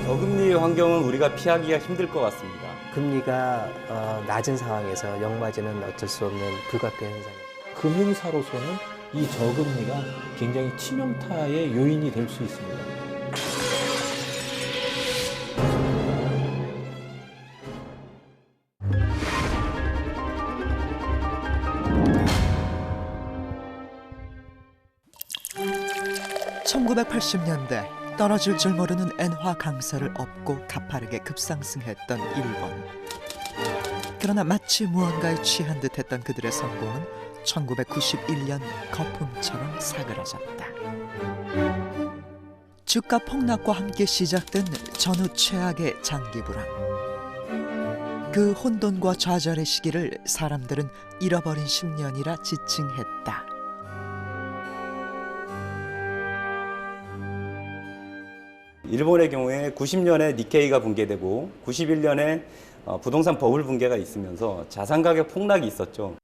저금리 환경은 우리가 피하기가 힘들 것 같습니다. 금리가 낮은 상황에서 역마진은 어쩔 수 없는 불가피한 현상입니다. 금융사로서는 이 저금리가 굉장히 치명타의 요인이 될 수 있습니다. (1980년대) 떨어질 줄 모르는 엔화 강세를 업고 가파르게 급상승했던 일본. 그러나 마치 무언가에 취한 듯했던 그들의 성공은 1991년 거품처럼 사그라졌다. 주가 폭락과 함께 시작된 전후 최악의 장기 불황. 그 혼돈과 좌절의 시기를 사람들은 잃어버린 10년이라 지칭했다. 일본의 경우에 90년에 니케이가 붕괴되고 91년에 부동산 버블 붕괴가 있으면서 자산 가격 폭락이 있었죠.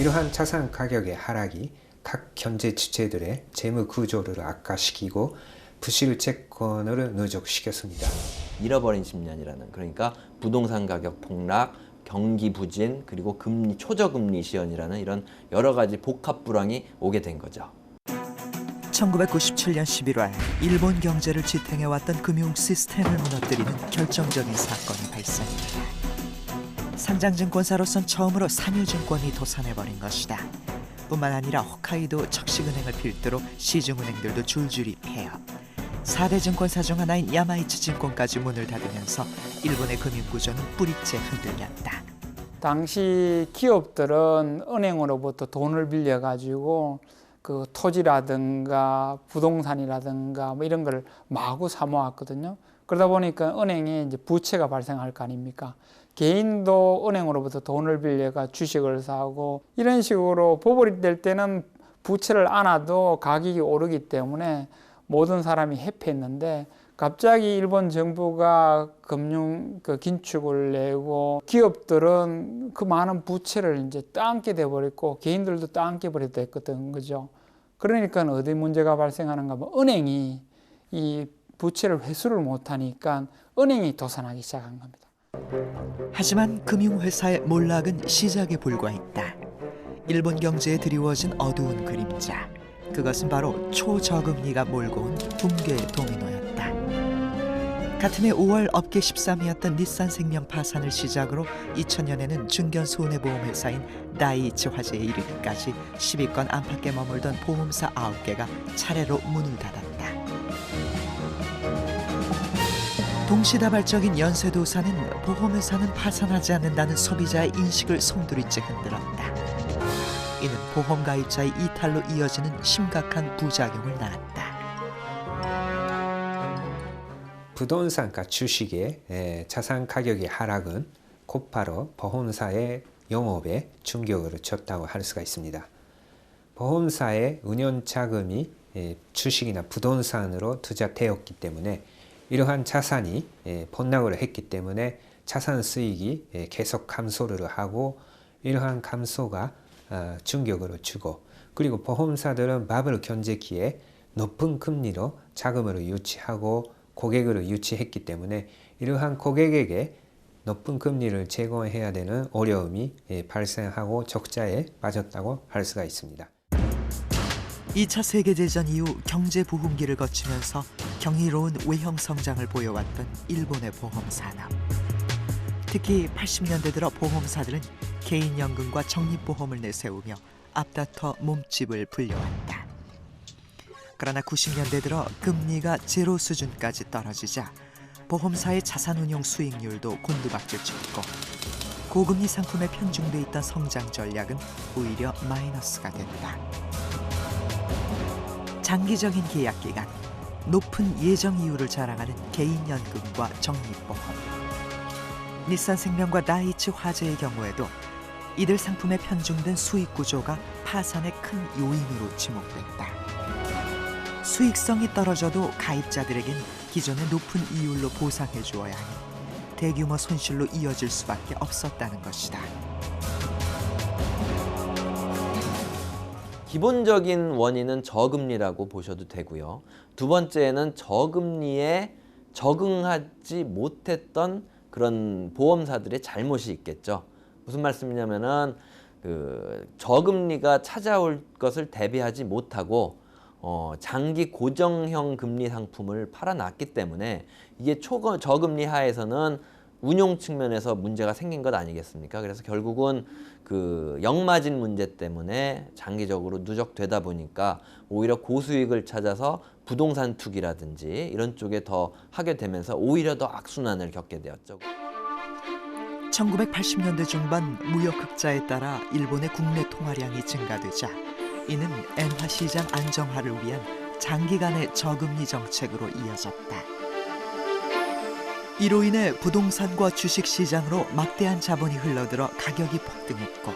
이러한 자산 가격의 하락이 각 경제 주체들의 재무 구조를 악화시키고 부실 채권을 누적시켰습니다. 잃어버린 10년이라는, 그러니까 부동산 가격 폭락, 경기 부진, 그리고 금리 초저금리 시연이라는 이런 여러 가지 복합 불황이 오게 된 거죠. 1997년 11월 일본 경제를 지탱해왔던 금융 시스템을 무너뜨리는 결정적인 사건이 발생했다. 상장증권사로선 처음으로 산유증권이 도산해버린 것이다. 뿐만 아니라 홋카이도 척식은행을 필두로 시중은행들도 줄줄이 폐업. 4대 증권사 중 하나인 야마이치 증권까지 문을 닫으면서 일본의 금융구조는 뿌리째 흔들렸다. 당시 기업들은 은행으로부터 돈을 빌려가지고 그 토지라든가 부동산이라든가 뭐 이런 걸 마구 사모았거든요. 그러다 보니까 은행에 이제 부채가 발생할 거 아닙니까? 개인도 은행으로부터 돈을 빌려가 주식을 사고 이런 식으로 버블이 될 때는 부채를 안아도 가격이 오르기 때문에 모든 사람이 해피했는데 갑자기 일본 정부가 금융 긴축을 내고 기업들은 그 많은 부채를 이제 떠안게 돼버렸고 개인들도 떠안게 버렸던 거죠. 그러니까 어디 문제가 발생하는가 하면 은행이 이 부채를 회수를 못하니까 은행이 도산하기 시작한 겁니다. 하지만 금융회사의 몰락은 시작에 불과했다. 일본 경제에 드리워진 어두운 그림자. 그것은 바로 초저금리가 몰고 온 붕괴 도미노였다. 같은 해 5월 업계 13위였던 닛산생명 파산을 시작으로 2000년에는 중견 손해보험회사인 다이이치 화재에 이르기까지 10위권 안팎에 머물던 보험사 9개가 차례로 문을 닫았다. 동시다발적인 연쇄도산은 보험회사는 파산하지 않는다는 소비자의 인식을 송두리째 흔들었다. 이는 보험가입자의 이탈로 이어지는 심각한 부작용을 낳았다. 부동산과 주식의 자산 가격의 하락은 곧바로 보험사의 영업에 충격을 줬다고 할 수가 있습니다. 보험사의 운영 자금이 주식이나 부동산으로 투자되었기 때문에 이러한 자산이 폭락을 했기 때문에 자산 수익이 계속 감소를 하고 이러한 감소가 충격을 주고 그리고 보험사들은 바블 경제기에 높은 금리로 자금을 유치하고 고객을 유치했기 때문에 이러한 고객에게 높은 금리를 제공해야 되는 어려움이 발생하고 적자에 빠졌다고 할 수가 있습니다. 2차 세계대전 이후 경제 부흥기를 거치면서 경이로운 외형 성장을 보여왔던 일본의 보험산업. 특히 80년대 들어 보험사들은 개인연금과 적립보험을 내세우며 앞다퉈 몸집을 불려왔다. 그러나 90년대 들어 금리가 제로 수준까지 떨어지자 보험사의 자산운용 수익률도 곤두박질 쳤고 고금리 상품에 편중돼 있던 성장 전략은 오히려 마이너스가 됐다. 장기적인 계약기간, 높은 예정 이율을 자랑하는 개인연금과 적립보험. 닛산생명과 다이이치 화재의 경우에도 이들 상품에 편중된 수익 구조가 파산의 큰 요인으로 지목됐다. 수익성이 떨어져도 가입자들에겐 기존의 높은 이율로 보상해 주어야 하니 대규모 손실로 이어질 수밖에 없었다는 것이다. 기본적인 원인은 저금리라고 보셔도 되고요. 두 번째는 저금리의 적응하지 못했던 그런 보험사들의 잘못이 있겠죠. 무슨 말씀이냐면은 그 저금리가 찾아올 것을 대비하지 못하고 장기 고정형 금리 상품을 팔아놨기 때문에 이게 저금리 하에서는 운용 측면에서 문제가 생긴 것 아니겠습니까? 그래서 결국은 그 역마진 문제 때문에 장기적으로 누적되다 보니까 오히려 고수익을 찾아서 부동산 투기라든지 이런 쪽에 더 하게 되면서 오히려 더 악순환을 겪게 되었죠. 1980년대 중반 무역 흑자에 따라 일본의 국내 통화량이 증가되자 이는 엔화 시장 안정화를 위한 장기간의 저금리 정책으로 이어졌다. 이로 인해 부동산과 주식 시장으로 막대한 자본이 흘러들어 가격이 폭등했고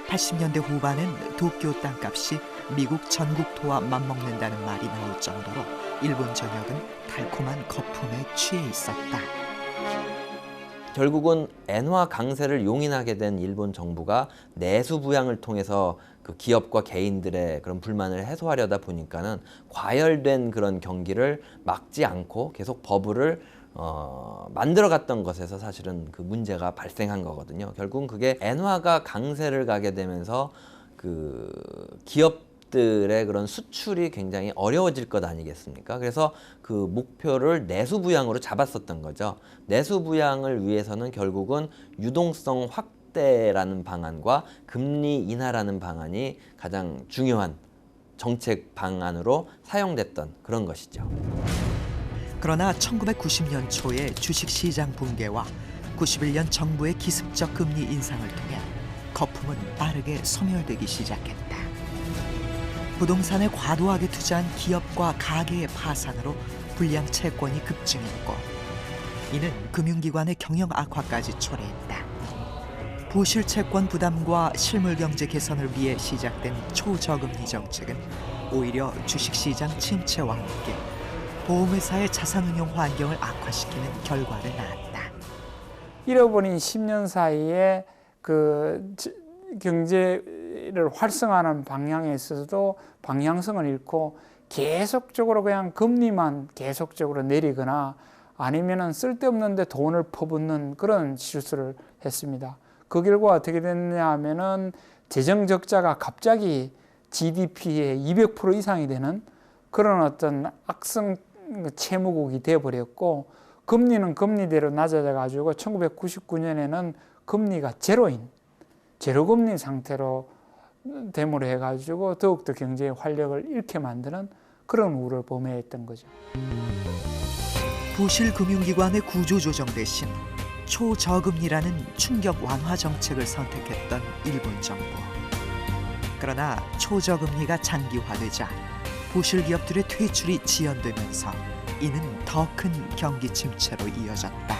80년대 후반엔 도쿄 땅값이 미국 전국토와 맞먹는다는 말이 나올 정도로 일본 전역은 달콤한 거품에 취해 있었다. 결국은 엔화 강세를 용인하게 된 일본 정부가 내수 부양을 통해서 그 기업과 개인들의 그런 불만을 해소하려다 보니까는 과열된 그런 경기를 막지 않고 계속 버블을 만들어갔던 것에서 사실은 그 문제가 발생한 거거든요. 결국은 그게 엔화가 강세를 가게 되면서 그 기업들의 그런 수출이 굉장히 어려워질 것 아니겠습니까? 그래서 그 목표를 내수 부양으로 잡았었던 거죠. 내수 부양을 위해서는 결국은 유동성 확대라는 방안과 금리 인하라는 방안이 가장 중요한 정책 방안으로 사용됐던 그런 것이죠. 그러나 1990년 초에 주식시장 붕괴와 91년 정부의 기습적 금리 인상을 통해 거품은 빠르게 소멸되기 시작했다. 부동산에 과도하게 투자한 기업과 가게의 파산으로 불량 채권이 급증했고 이는 금융기관의 경영 악화까지 초래했다. 부실 채권 부담과 실물 경제 개선을 위해 시작된 초저금리 정책은 오히려 주식시장 침체와 함께 보험회사의 자산운용 환경을 악화시키는 결과를 낳았다. 잃어버린 10년 사이에 그 경제를 활성화하는 방향에 있어서도 방향성을 잃고 계속적으로 그냥 금리만 계속적으로 내리거나 아니면은 쓸데없는데 돈을 퍼붓는 그런 실수를 했습니다. 그 결과 어떻게 됐냐 하면은 재정 적자가 갑자기 GDP의 200% 이상이 되는 그런 어떤 악성 채무국이 되어버렸고 금리는 금리대로 낮아져 가지고 1999년에는 금리가 제로금리 상태로 됨으로 해가지고 더욱더 경제의 활력을 잃게 만드는 그런 우려를 범해했던 거죠. 부실 금융기관의 구조조정 대신 초저금리라는 충격 완화 정책을 선택했던 일본 정부. 그러나 초저금리가 장기화되자 부실 기업들의 퇴출이 지연되면서 이는 더 큰 경기 침체로 이어졌다.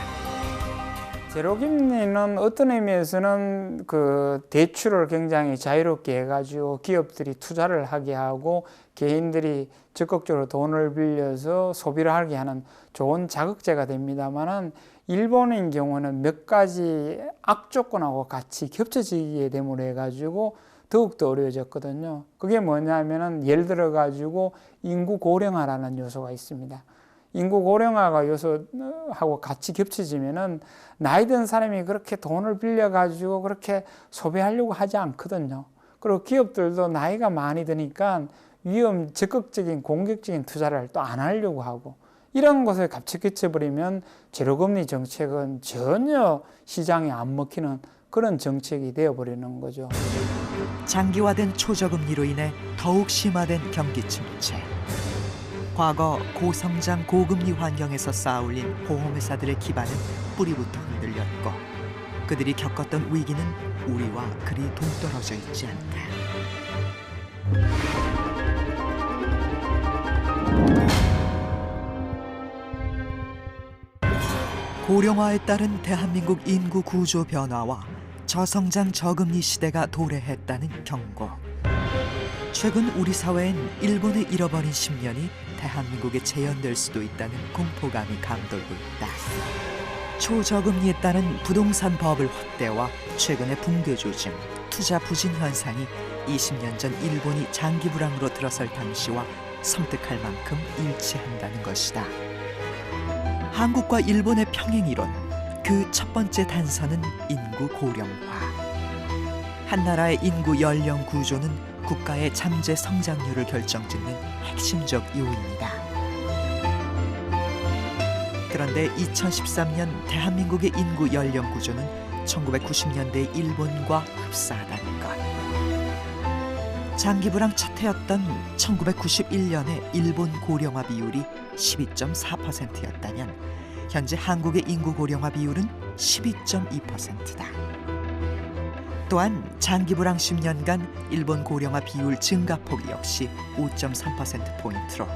제로금리는 어떤 의미에서는 그 대출을 굉장히 자유롭게 해가지고 기업들이 투자를 하게 하고 개인들이 적극적으로 돈을 빌려서 소비를 하게 하는 좋은 자극제가 됩니다만은 일본인 경우는 몇 가지 악조건하고 같이 겹쳐지게 됨으로 해가지고 더욱더 어려워졌거든요. 그게 뭐냐면은 예를 들어 가지고 인구 고령화라는 요소가 있습니다. 인구 고령화가 요소하고 같이 겹쳐지면은 나이 든 사람이 그렇게 돈을 빌려 가지고 그렇게 소비하려고 하지 않거든요. 그리고 기업들도 나이가 많이 드니까 적극적인 공격적인 투자를 또 안 하려고 하고 이런 것에 같이 겹쳐버리면 제로금리 정책은 전혀 시장에 안 먹히는 그런 정책이 되어버리는 거죠. 장기화된 초저금리로 인해 더욱 심화된 경기 침체. 과거 고성장 고금리 환경에서 쌓아올린 보험회사들의 기반은 뿌리부터 흔들렸고 그들이 겪었던 위기는 우리와 그리 동떨어져 있지 않다. 고령화에 따른 대한민국 인구 구조 변화와 저성장 저금리 시대가 도래했다는 경고. 최근 우리 사회엔 일본의 잃어버린 10년이 대한민국에 재현될 수도 있다는 공포감이 감돌고 있다. 초저금리에 따른 부동산 버블 확대와 최근의 붕괴 조짐, 투자 부진 현상이 20년 전 일본이 장기 불황으로 들어설 당시와 섬뜩할 만큼 일치한다는 것이다. 한국과 일본의 평행 이론, 그 첫 번째 단서는 인구 고령화. 한 나라의 인구 연령 구조는 국가의 잠재 성장률을 결정짓는 핵심적 요인이다. 그런데 2013년 대한민국의 인구 연령 구조는 1990년대 일본과 흡사하다는 것. 장기 불황 첫 해였던 1991년에 일본 고령화 비율이 12.4%였다면 현재 한국의 인구 고령화 비율은 12.2%다. 또한 장기 불황 10년간 일본 고령화 비율 증가폭 역시 5.3%포인트로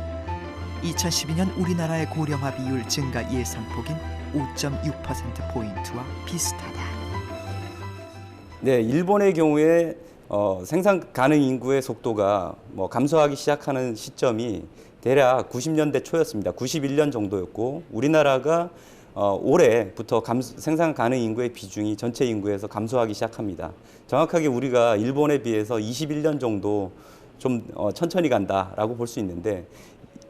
2012년 우리나라의 고령화 비율 증가 예상폭인 5.6%포인트와 비슷하다. 네, 일본의 경우에 생산 가능 인구의 속도가 감소하기 시작하는 시점이 대략 90년대 초였습니다. 91년 정도였고 우리나라가 올해부터 생산 가능 인구의 비중이 전체 인구에서 감소하기 시작합니다. 정확하게 우리가 일본에 비해서 21년 정도 좀 천천히 간다라고 볼 수 있는데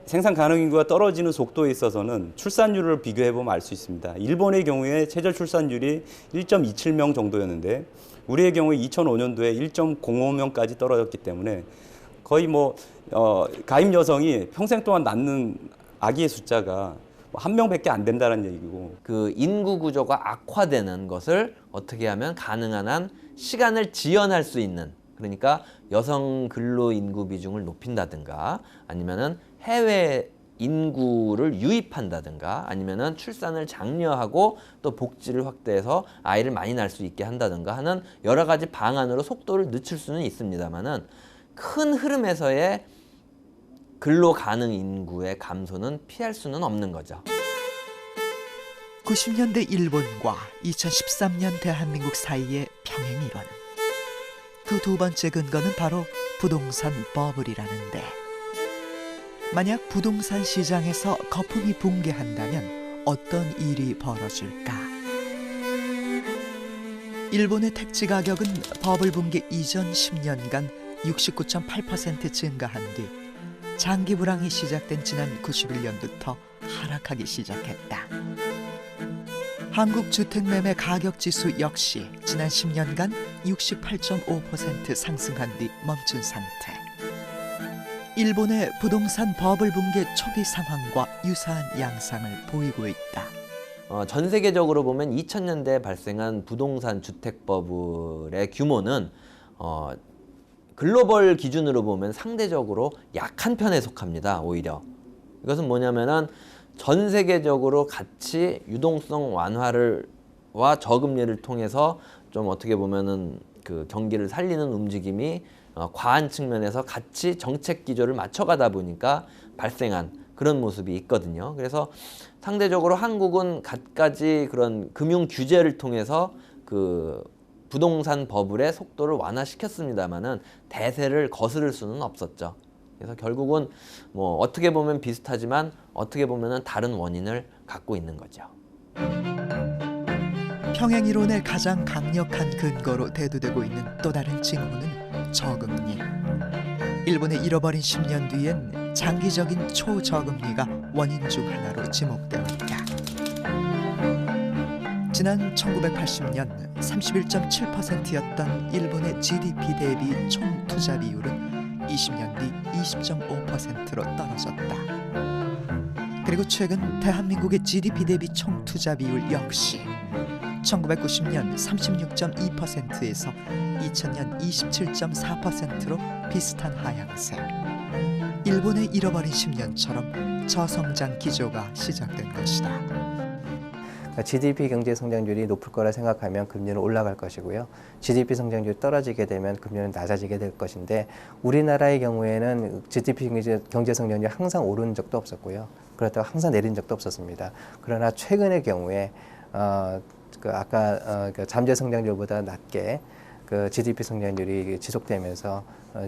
생산 가능 인구가 떨어지는 속도에 있어서는 출산율을 비교해 보면 알 수 있습니다. 일본의 경우에 최저 출산율이 1.27명 정도였는데 우리의 경우에 2005년도에 1.05명까지 떨어졌기 때문에 거의 가임 여성이 평생 동안 낳는 아기의 숫자가 한 명밖에 안 된다는 얘기고, 그 인구 구조가 악화되는 것을 어떻게 하면 가능한 한 시간을 지연할 수 있는, 그러니까 여성 근로 인구 비중을 높인다든가 아니면은 해외 인구를 유입한다든가 아니면은 출산을 장려하고 또 복지를 확대해서 아이를 많이 낳을 수 있게 한다든가 하는 여러 가지 방안으로 속도를 늦출 수는 있습니다만은 큰 흐름에서의 근로 가능 인구의 감소는 피할 수는 없는 거죠. 90년대 일본과 2013년 대한민국 사이의 평행 이론. 그 두 번째 근거는 바로 부동산 버블이라는데, 만약 부동산 시장에서 거품이 붕괴한다면 어떤 일이 벌어질까? 일본의 택지 가격은 버블 붕괴 이전 10년간 69.8% 증가한 뒤 장기 불황이 시작된 지난 91년부터 하락하기 시작했다. 한국 주택매매 가격지수 역시 지난 10년간 68.5% 상승한 뒤 멈춘 상태. 일본의 부동산 버블 붕괴 초기 상황과 유사한 양상을 보이고 있다. 전 세계적으로 보면 2000년대에 발생한 부동산 주택 버블의 규모는 글로벌 기준으로 보면 상대적으로 약한 편에 속합니다. 오히려 이것은 뭐냐면은 전 세계적으로 같이 유동성 완화와 저금리를 통해서 좀 어떻게 보면은 그 경기를 살리는 움직임이 과한 측면에서 같이 정책 기조를 맞춰가다 보니까 발생한 그런 모습이 있거든요. 그래서 상대적으로 한국은 갖가지 그런 금융 규제를 통해서 그 부동산 버블의 속도를 완화시켰습니다만은 대세를 거스를 수는 없었죠. 그래서 결국은 어떻게 보면 비슷하지만 어떻게 보면은 다른 원인을 갖고 있는 거죠. 평행 이론의 가장 강력한 근거로 대두되고 있는 또 다른 징후는 저금리. 일본의 잃어버린 10년 뒤엔 장기적인 초저금리가 원인 중 하나로 지목되어 있다. 지난 1980년 31.7%였던 일본의 GDP 대비 총 투자 비율은 20년 뒤 20.5%로 떨어졌다. 그리고 최근 대한민국의 GDP 대비 총 투자 비율 역시 1990년 36.2%에서 2000년 27.4%로 비슷한 하향세. 일본의 잃어버린 10년처럼 저성장 기조가 시작된 것이다. GDP 경제 성장률이 높을 거라 생각하면 금리는 올라갈 것이고요. GDP 성장률이 떨어지게 되면 금리는 낮아지게 될 것인데, 우리나라의 경우에는 GDP 경제 성장률이 항상 오른 적도 없었고요. 그렇다고 항상 내린 적도 없었습니다. 그러나 최근의 경우에 잠재 성장률보다 낮게 그 GDP 성장률이 지속되면서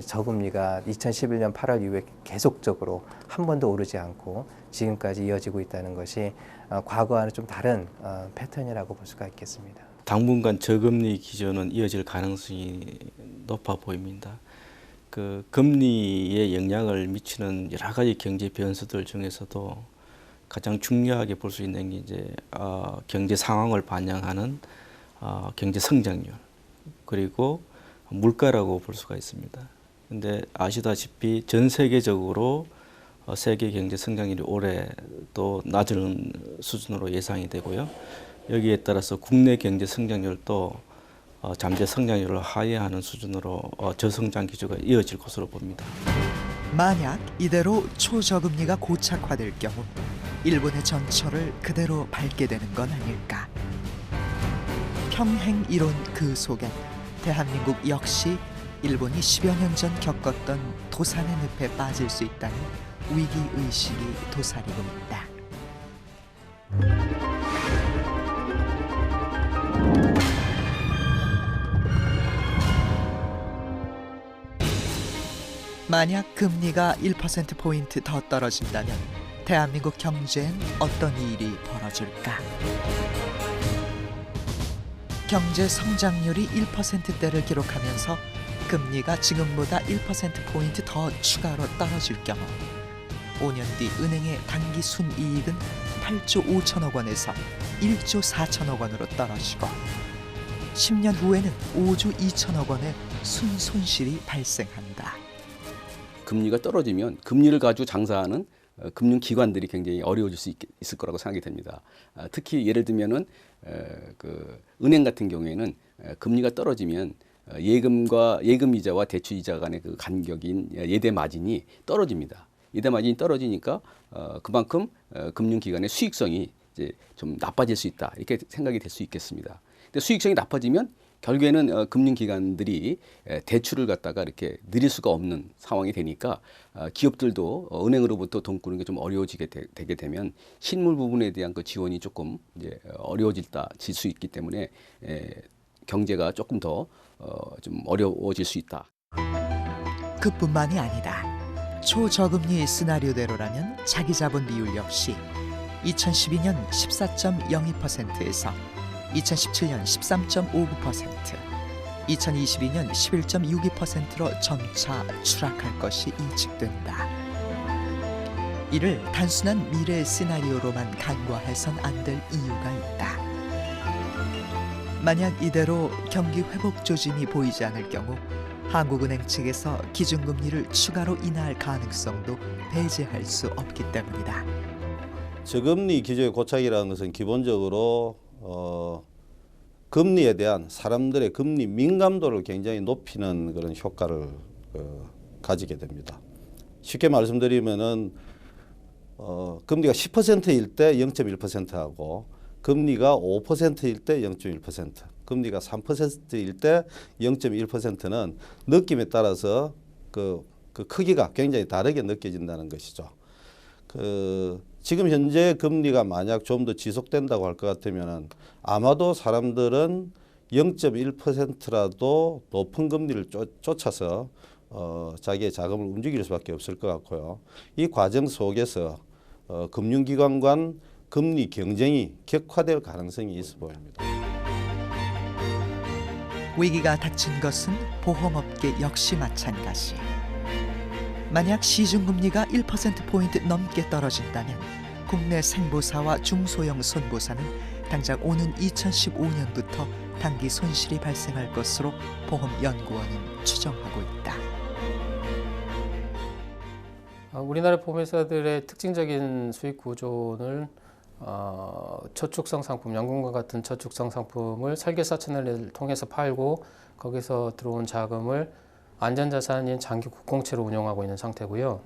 저금리가 2011년 8월 이후에 계속적으로 한 번도 오르지 않고 지금까지 이어지고 있다는 것이 과거와는 좀 다른 패턴이라고 볼 수가 있겠습니다. 당분간 저금리 기조는 이어질 가능성이 높아 보입니다. 그 금리에 영향을 미치는 여러 가지 경제 변수들 중에서도 가장 중요하게 볼 수 있는 게 이제 경제 상황을 반영하는 경제 성장률 그리고 물가라고 볼 수가 있습니다. 근데 아시다시피 전 세계적으로 세계 경제 성장률이 올해 또 낮은 수준으로 예상이 되고요. 여기에 따라서 국내 경제 성장률도 잠재 성장률을 하회하는 수준으로 저성장 기조가 이어질 것으로 봅니다. 만약 이대로 초저금리가 고착화될 경우 일본의 전철을 그대로 밟게 되는 건 아닐까. 평행 이론 그 속엔 대한민국 역시 일본이 10여 년 전 겪었던 도산의 늪에 빠질 수 있다는 위기의식이 도사리고 있다. 만약 금리가 1%포인트 더 떨어진다면 대한민국 경제엔 어떤 일이 벌어질까? 경제 성장률이 1%대를 기록하면서 금리가 지금보다 1%포인트 더 추가로 떨어질 경우 5년 뒤 은행의 단기 순이익은 8조 5천억 원에서 1조 4천억 원으로 떨어지고 10년 후에는 5조 2천억 원의 순손실이 발생한다. 금리가 떨어지면 금리를 가지고 장사하는 금융기관들이 굉장히 어려워질 수 있을 거라고 생각이 됩니다. 특히 예를 들면은 그 은행 같은 경우에는 금리가 떨어지면 예금 이자와 대출 이자 간의 그 간격인 예대 마진이 떨어집니다. 예대 마진이 떨어지니까 그만큼 금융기관의 수익성이 이제 좀 나빠질 수 있다 이렇게 생각이 될 수 있겠습니다. 근데 수익성이 나빠지면 결국에는 금융기관들이 대출을 갖다가 이렇게 늘릴 수가 없는 상황이 되니까 기업들도 은행으로부터 돈 꾸는 게 좀 어려워지게 되게 되면 실물 부분에 대한 그 지원이 조금 이제 어려워질 수 있기 때문에 경제가 조금 더 좀 어려워질 수 있다. 그뿐만이 아니다. 초저금리 시나리오대로라면 자기자본 비율 역시 2012년 14.02%에서 2017년 13.59%, 2022년 11.62%로 점차 추락할 것이 예측된다. 이를 단순한 미래 시나리오로만 간과해선 안 될 이유가 있다. 만약 이대로 경기 회복 조짐이 보이지 않을 경우 한국은행 측에서 기준금리를 추가로 인하할 가능성도 배제할 수 없기 때문이다. 저금리 기조의 고착이라는 것은 기본적으로 금리에 대한 사람들의 금리 민감도를 굉장히 높이는 그런 효과를 가지게 됩니다. 쉽게 말씀드리면은 금리가 10%일 때 0.1%하고 금리가 5%일 때 0.1%, 금리가 3%일 때 0.1%는 느낌에 따라서 그 크기가 굉장히 다르게 느껴진다는 것이죠. 지금 현재 금리가 만약 좀 더 지속된다고 할 것 같으면은 아마도 사람들은 0.1%라도 높은 금리를 쫓아서 자기의 자금을 움직일 수밖에 없을 것 같고요. 이 과정 속에서 금융기관 간 금리 경쟁이 격화될 가능성이 있어 보입니다. 위기가 닥친 것은 보험업계 역시 마찬가지. 만약 시중금리가 1%포인트 넘게 떨어진다면 국내 생보사와 중소형 손보사는 당장 오는 2015년부터 단기 손실이 발생할 것으로 보험연구원은 추정하고 있다. 우리나라 보험회사들의 특징적인 수익 구조는 저축성 상품, 연금과 같은 저축성 상품을 설계사 채널을 통해서 팔고 거기서 들어온 자금을 안전자산인 장기 국공채로 운용하고 있는 상태고요.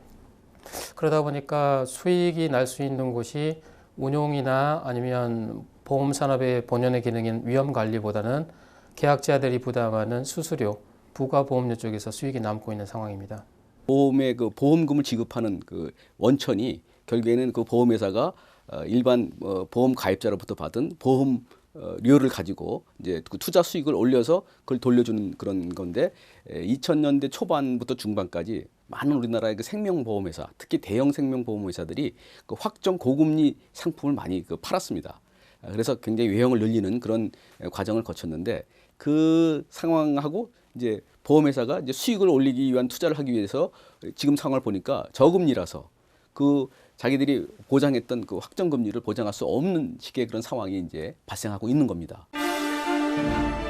그러다 보니까 수익이 날 수 있는 곳이 운용이나 아니면 보험산업의 본연의 기능인 위험관리보다는 계약자들이 부담하는 수수료, 부가보험료 쪽에서 수익이 남고 있는 상황입니다. 보험의 그 보험금을 지급하는 그 원천이 결국에는 그 보험회사가 일반 보험 가입자로부터 받은 보험료를 가지고 이제 그 투자 수익을 올려서 그걸 돌려주는 그런 건데 2000년대 초반부터 중반까지 많은 우리나라의 그 생명보험회사, 특히 대형 생명보험회사들이 그 확정 고금리 상품을 많이 팔았습니다. 그래서 굉장히 외형을 늘리는 그런 과정을 거쳤는데 그 상황하고 이제 보험회사가 이제 수익을 올리기 위한 투자를 하기 위해서 지금 상황을 보니까 저금리라서 그 자기들이 보장했던 그 확정 금리를 보장할 수 없는 식의 그런 상황이 이제 발생하고 있는 겁니다.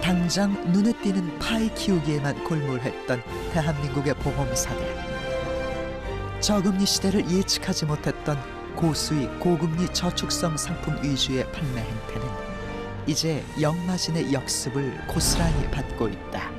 당장 눈에 띄는 파이 키우기에만 골몰했던 대한민국의 보험사들. 저금리 시대를 예측하지 못했던 고수익 고금리 저축성 상품 위주의 판매 행태는 이제 역마진의 역습을 고스란히 받고 있다.